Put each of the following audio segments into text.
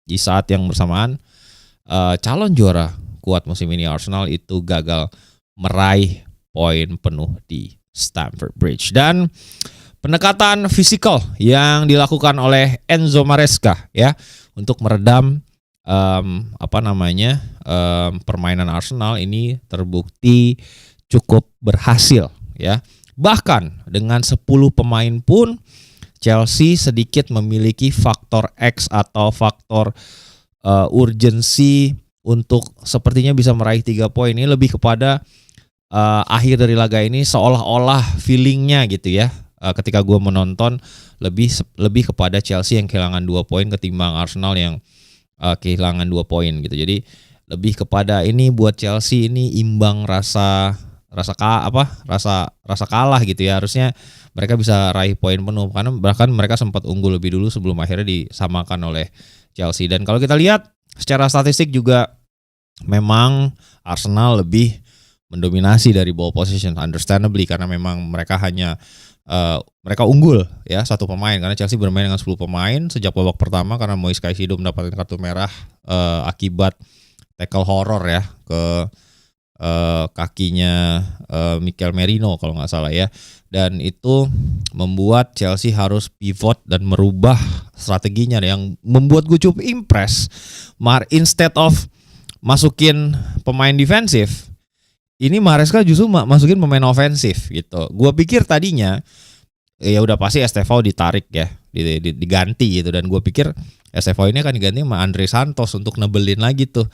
di saat yang bersamaan calon juara kuat musim ini Arsenal itu gagal meraih poin penuh di Stamford Bridge. Dan pendekatan fisikal yang dilakukan oleh Enzo Maresca ya untuk meredam permainan Arsenal ini terbukti cukup berhasil ya. Bahkan dengan 10 pemain pun Chelsea sedikit memiliki faktor X atau faktor urgensi untuk sepertinya bisa meraih 3 poin. Ini lebih kepada akhir dari laga ini seolah-olah feelingnya gitu ya. Ketika gue menonton lebih kepada Chelsea yang kehilangan 2 poin ketimbang Arsenal yang kehilangan 2 poin gitu. Jadi lebih kepada ini buat Chelsea ini imbang rasa kalah gitu ya. Harusnya mereka bisa raih poin penuh karena bahkan mereka sempat unggul lebih dulu sebelum akhirnya disamakan oleh Chelsea. Dan kalau kita lihat secara statistik juga memang Arsenal lebih mendominasi dari ball possession, understandably, karena memang mereka hanya mereka unggul ya 1 pemain karena Chelsea bermain dengan 10 pemain sejak babak pertama karena Moise Caicedo mendapatkan kartu merah akibat tackle horror ya ke kakinya Mikel Merino kalau nggak salah ya. Dan itu membuat Chelsea harus pivot dan merubah strateginya yang membuat gue cukup impress. Instead of masukin pemain defensif, ini Maresca justru masukin pemain ofensif gitu. Gue pikir tadinya ya udah pasti Estevao ditarik ya, diganti gitu. Dan gue pikir Estevao ini akan diganti sama Andre Santos untuk nebelin lagi tuh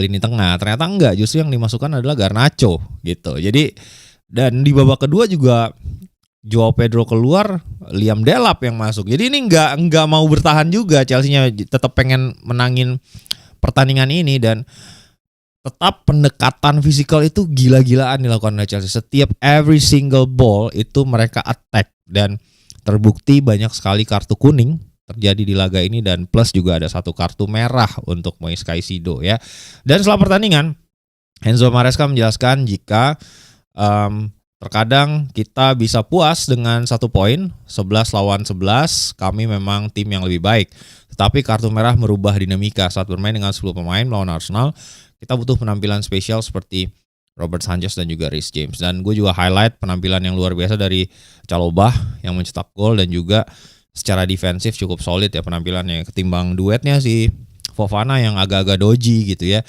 lini tengah. Ternyata enggak, justru yang dimasukkan adalah Garnacho gitu. Jadi dan di babak kedua juga Joao Pedro keluar, Liam Delap yang masuk. Jadi ini enggak mau bertahan juga, Chelsea-nya tetap pengen menangin pertandingan ini. Dan tetap pendekatan fisikal itu gila-gilaan dilakukan oleh Chelsea. Setiap every single ball itu mereka attack. Dan terbukti banyak sekali kartu kuning terjadi di laga ini. Dan plus juga ada 1 kartu merah untuk Moise Caicedo ya. Dan setelah pertandingan Enzo Maresca menjelaskan jika terkadang kita bisa puas dengan 1 poin 11 lawan 11, kami memang tim yang lebih baik. Tetapi kartu merah merubah dinamika saat bermain dengan 10 pemain melawan Arsenal. Kita butuh penampilan spesial seperti Robert Sanchez dan juga Reece James. Dan gue juga highlight penampilan yang luar biasa dari Chalobah yang mencetak gol dan juga secara defensif cukup solid ya penampilannya ketimbang duetnya si Fofana yang agak-agak dodgy gitu ya.